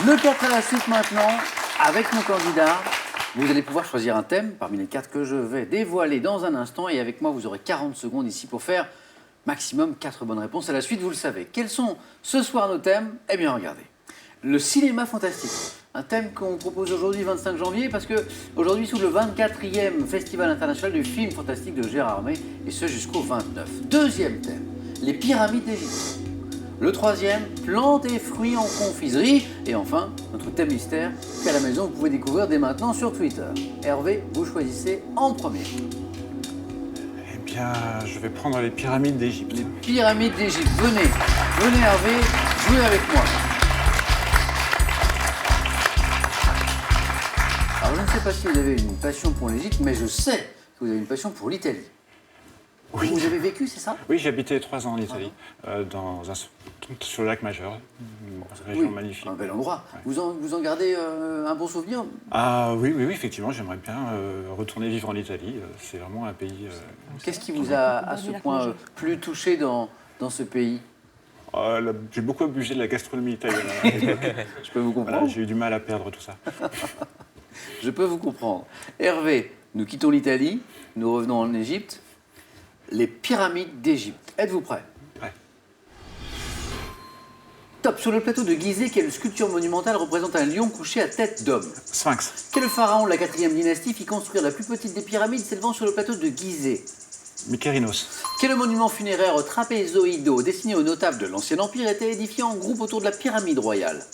Le 4 à la suite maintenant, avec mon candidat. Vous allez pouvoir choisir un thème parmi les 4 que je vais dévoiler dans un instant. Et avec moi, vous aurez 40 secondes ici pour faire maximum 4 bonnes réponses. À la suite, vous le savez. Quels sont ce soir nos thèmes? Eh bien, regardez. Le cinéma fantastique. Un thème qu'on propose aujourd'hui, 25 janvier, parce que aujourd'hui s'ouvre le 24e Festival international du film fantastique de Gérard May, et ce jusqu'au 29. Deuxième thème, les pyramides d'Égypte. Le troisième, plantes et fruits en confiserie. Et enfin, notre thème mystère qu'à la maison, vous pouvez découvrir dès maintenant sur Twitter. Hervé, vous choisissez en premier. Eh bien, je vais prendre les pyramides d'Égypte. Les pyramides d'Égypte. Venez, venez Hervé, jouez avec moi. Alors, je ne sais pas si vous avez une passion pour l'Égypte, mais je sais que vous avez une passion pour l'Italie. Oui. Vous avez vécu, c'est ça? Oui, j'ai habité 3 ans en Italie, sur le lac Majeur, une région magnifique. Un bel endroit. Ouais. Vous en gardez un bon souvenir? Ah oui, effectivement, j'aimerais bien retourner vivre en Italie. C'est vraiment un pays... Qu'est-ce qui vous a, à ce point, plus touché dans ce pays? J'ai beaucoup abusé de la gastronomie italienne à l'époque. Je peux vous comprendre. Voilà, j'ai eu du mal à perdre tout ça. Je peux vous comprendre. Hervé, nous quittons l'Italie, nous revenons en Égypte. Les pyramides d'Égypte. Êtes-vous prêts? Ouais. Top. Sur le plateau de Gizeh, quelle sculpture monumentale représente un lion couché à tête d'homme? Sphinx. Quel pharaon de la 4e dynastie fit construire la plus petite des pyramides s'élevant sur le plateau de Gizeh? Mykérinos. Quel monument funéraire trapézoïdaux destiné aux notables de l'Ancien Empire était édifié en groupe autour de la pyramide royale?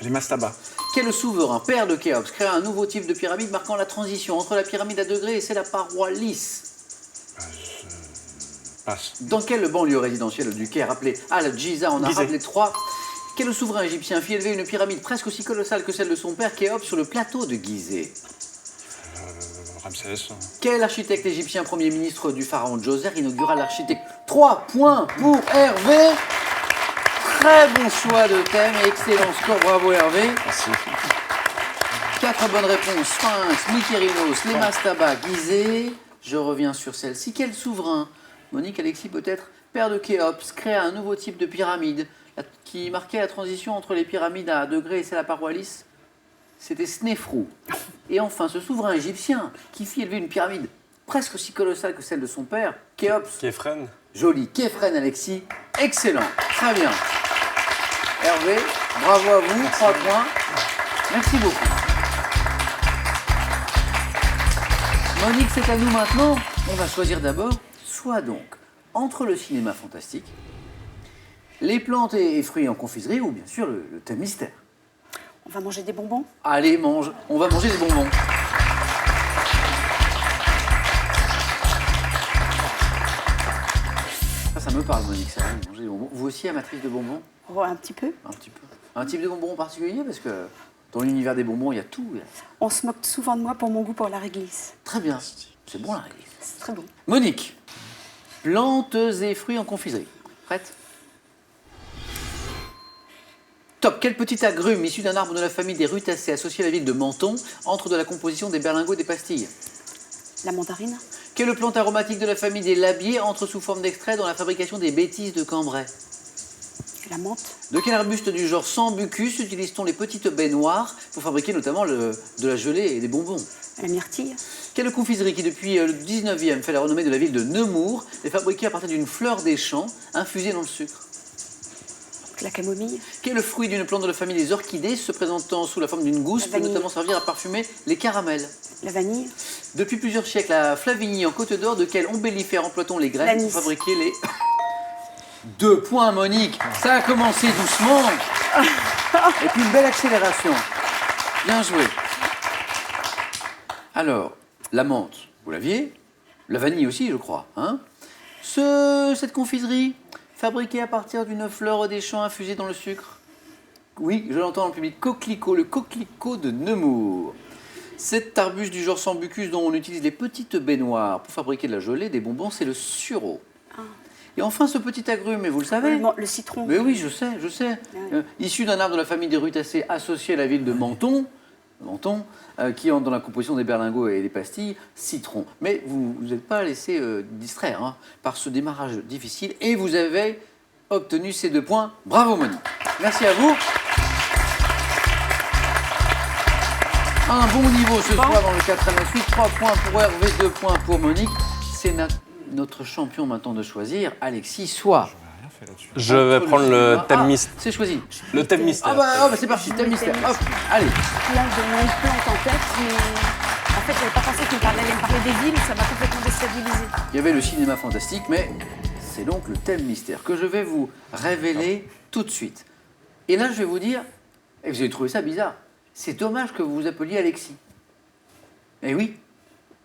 Les mastabas. Quel souverain, père de Khéops, créa un nouveau type de pyramide marquant la transition entre la pyramide à degrés et celle à paroi lisse? Passe. Dans quelle banlieue résidentielle du Caire, appelée Al-Djiza en arabe, les trois? Quel souverain égyptien fit élever une pyramide presque aussi colossale que celle de son père Khéops sur le plateau de Gizeh? Ramsès. Quel architecte égyptien, premier ministre du pharaon Djoser, inaugura l'architecte? 3 points pour Hervé. Très bon choix de thème et excellent score, bravo Hervé. Merci. 4 bonnes réponses, Sphinx, Mykérinos, les mastabas, Gizeh. Je reviens sur celle-ci. Quel souverain, Monique, Alexis peut-être, père de Khéops, créa un nouveau type de pyramide qui marquait la transition entre les pyramides à degrés et celles à paroi lisse? C'était Snéfrou. Et enfin, ce souverain égyptien qui fit élever une pyramide presque aussi colossale que celle de son père, Khéops. Képhren. Joli. Képhren, Alexis. Excellent. Très bien. Hervé, bravo à vous. 3 points. Merci beaucoup. Monique, c'est à nous maintenant. On va choisir d'abord, soit donc entre le cinéma fantastique, les plantes et fruits en confiserie ou bien sûr le thème mystère. On va manger des bonbons? Allez, mange. On va manger des bonbons. Ça me parle, Monique, ça. Manger des bonbons. Vous aussi, amatrice de bonbons? Oh, un petit peu. Un petit peu. Un type de bonbon en particulier? Parce que dans l'univers des bonbons, il y a tout. On se moque souvent de moi pour mon goût pour la réglisse. Très bien. C'est bon, la réglisse. C'est très bon. Monique, plantes et fruits en confiserie. Prête? Top. Quel petit agrume issu d'un arbre de la famille des rutacées associé à la ville de Menton entre de la composition des berlingots et des pastilles? La mandarine? Quelle plante aromatique de la famille des labiers entre sous forme d'extrait dans la fabrication des bêtises de Cambrai? La menthe? De quel arbuste du genre Sambucus utilise-t-on les petites baies noires pour fabriquer notamment de la gelée et des bonbons? La myrtille? Quelle confiserie qui depuis le 19e fait la renommée de la ville de Nemours est fabriquée à partir d'une fleur des champs infusée dans le sucre? La camomille? Quel fruit d'une plante de la famille des orchidées se présentant sous la forme d'une gousse La peut vanille. notamment servir à parfumer les caramels? La vanille? Depuis plusieurs siècles, à Flavigny, en Côte d'Or, de quel ombellifère emploie-t-on les graines pour L'anis. fabriquer les... 2 points, Monique. Ça a commencé doucement. Et puis une belle accélération. Bien joué. Alors, la menthe, vous l'aviez? La vanille aussi, je crois. Hein? Cette confiserie, fabriquée à partir d'une fleur des champs infusée dans le sucre? Oui, je l'entends dans le public. Coquelicot, le coquelicot de Nemours. Cet arbuste du genre Sambucus dont on utilise les petites baies noires pour fabriquer de la gelée, des bonbons, c'est le sureau. Et enfin, ce petit agrume, et vous le savez? Le citron? Mais oui, je sais. Issu d'un arbre de la famille des rutacées associé à la ville de Menton, qui entre dans la composition des berlingots et des pastilles, citron. Mais vous n'êtes pas laissé distraire hein, par ce démarrage difficile et vous avez obtenu ces 2 points. Bravo Monique. Merci à vous. Un bon niveau ce soir dans le 4 à la suite. 3 points pour Hervé, 2 points pour Monique. C'est notre champion maintenant de choisir, Alexis, soit. Rien fait là-dessus. Je vais prendre le thème mystère. C'est choisi. Le thème mystère. Ah bah c'est parti, thème mystère. Hop, allez. Là, j'ai une plante en tête, mais en fait, j'avais pas pensé qu'il allait me parler des villes, ça m'a complètement déstabilisé. Il y avait le cinéma fantastique, mais c'est donc le thème mystère que je vais vous révéler tout de suite. Et là, je vais vous dire, et vous allez trouver ça bizarre, c'est dommage que vous vous appeliez Alexis. Eh oui,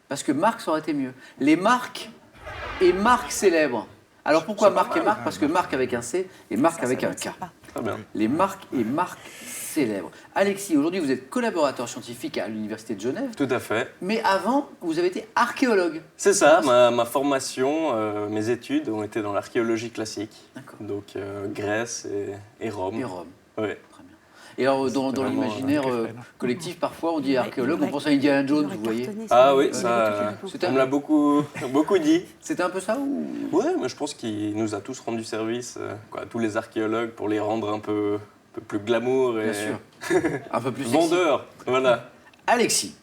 parce que Marc, ça aurait été mieux. Les marques et marques célèbres. Alors pourquoi Marc et Marc? Parce que Marc avec un C et Marc avec un K. Très bien. Les marques et marques célèbres. Alexis, aujourd'hui, vous êtes collaborateur scientifique à l'Université de Genève, Tout à fait. mais avant, vous avez été archéologue. C'est ça, ma formation, mes études ont été dans l'archéologie classique. D'accord. Donc Grèce et Rome. Et Rome. Ouais. Très bien. Et alors, dans C'était vraiment, l'imaginaire collectif, parfois, on dit archéologue, on pense à Indiana Jones, vous voyez. Ah oui, Il ça, avait toutes les réponses. C'était on me l'a beaucoup dit. C'était un peu ça ou... Ouais, mais je pense qu'il nous a tous rendu service, quoi, tous les archéologues, pour les rendre un peu plus glamour et Bien sûr. Un peu plus sexy. vendeurs. Voilà. Alexis,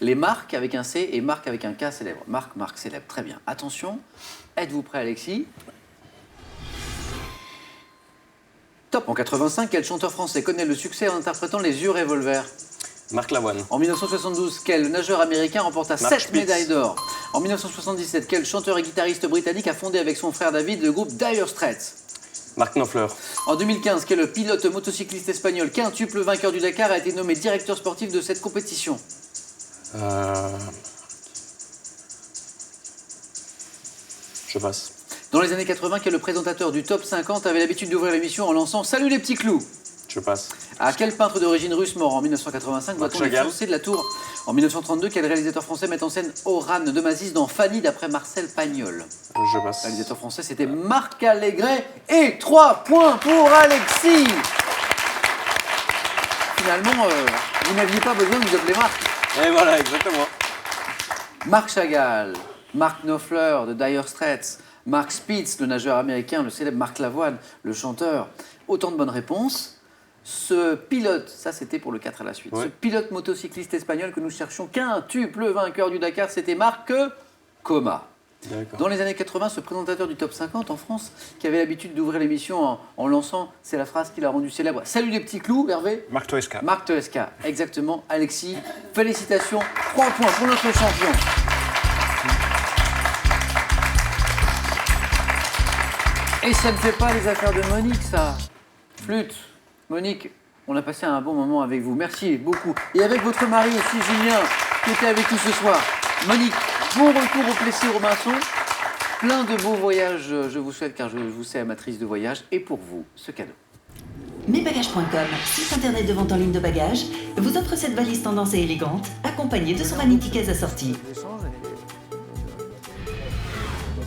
les marques avec un C et marques avec un K célèbre. Marque célèbre. Très bien. Attention, êtes-vous prêt, Alexis? Top. En 85, quel chanteur français connaît le succès en interprétant Les Yeux Revolver? Marc Lavoine. En 1972, quel nageur américain remporta Mark 7 Spitz. médailles d'or? En 1977, quel chanteur et guitariste britannique a fondé avec son frère David le groupe Dire Straits? Marc Knopfler. En 2015, quel pilote motocycliste espagnol quintuple vainqueur du Dakar a été nommé directeur sportif de cette compétition? Je passe. Dans les années 80, quel présentateur du Top 50 avait l'habitude d'ouvrir l'émission en lançant « Salut les petits clous ». Je passe. À quel peintre d'origine russe mort en 1985 Marc doit-on Chagall. l'exorcer de la tour? En 1932, quel réalisateur français met en scène Oran de Mazis dans Fanny d'après Marcel Pagnol? Je passe. Réalisateur français, c'était Marc Allégret. Et 3 points pour Alexis. Finalement, vous n'aviez pas besoin de vous appeler Marc. Et voilà, exactement. Marc Chagall, Mark Knopfler de Dire Straits, Mark Spitz, le nageur américain, le célèbre Marc Lavoine, le chanteur. Autant de bonnes réponses. Ce pilote, ça c'était pour le 4 à la suite, Ouais. ce pilote motocycliste espagnol que nous cherchions, quintuple vainqueur du Dakar, c'était Marc Coma. D'accord. Dans les années 80, ce présentateur du Top 50 en France, qui avait l'habitude d'ouvrir l'émission en lançant, c'est la phrase qui l'a rendu célèbre, « Salut les petits clous, Hervé ». Marc Toesca. Marc Toesca, exactement. Alexis, félicitations. 3 points pour notre champion. Et ça ne fait pas les affaires de Monique, ça. Flûte. Monique, on a passé un bon moment avec vous. Merci beaucoup. Et avec votre mari aussi, Julien, qui était avec nous ce soir. Monique, bon retour au Plessis-Robinson. Plein de beaux voyages, je vous souhaite, car je vous sais amatrice de voyage. Et pour vous, ce cadeau. Mesbagages.com, site internet de vente en ligne de bagages, vous offre cette valise tendance et élégante, accompagnée de son vanity case assorti.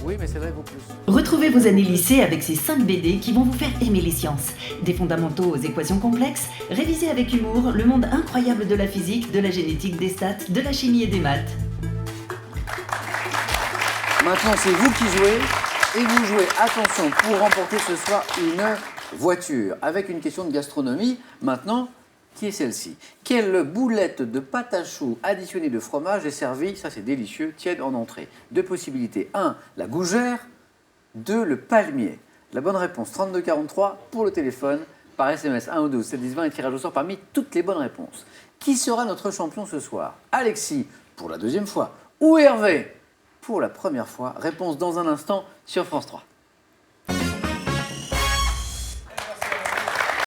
Oui, mais c'est vrai, vous plus. Retrouvez vos années lycée avec ces 5 BD qui vont vous faire aimer les sciences. Des fondamentaux aux équations complexes, révisez avec humour le monde incroyable de la physique, de la génétique, des stats, de la chimie et des maths. Maintenant, c'est vous qui jouez. Et vous jouez, attention, pour remporter ce soir une voiture. Avec une question de gastronomie. Maintenant, qui est celle-ci? Quelle boulette de pâte à choux additionnée de fromage est servie, ça c'est délicieux, tiède en entrée? Deux possibilités. 1, la gougère. 2, le palmier. La bonne réponse, 3243 pour le téléphone, par SMS 1 ou 12, 7 10 20 et tirage au sort parmi toutes les bonnes réponses. Qui sera notre champion ce soir? Alexis, pour la deuxième fois, ou Hervé, pour la première fois? Réponse dans un instant sur France 3.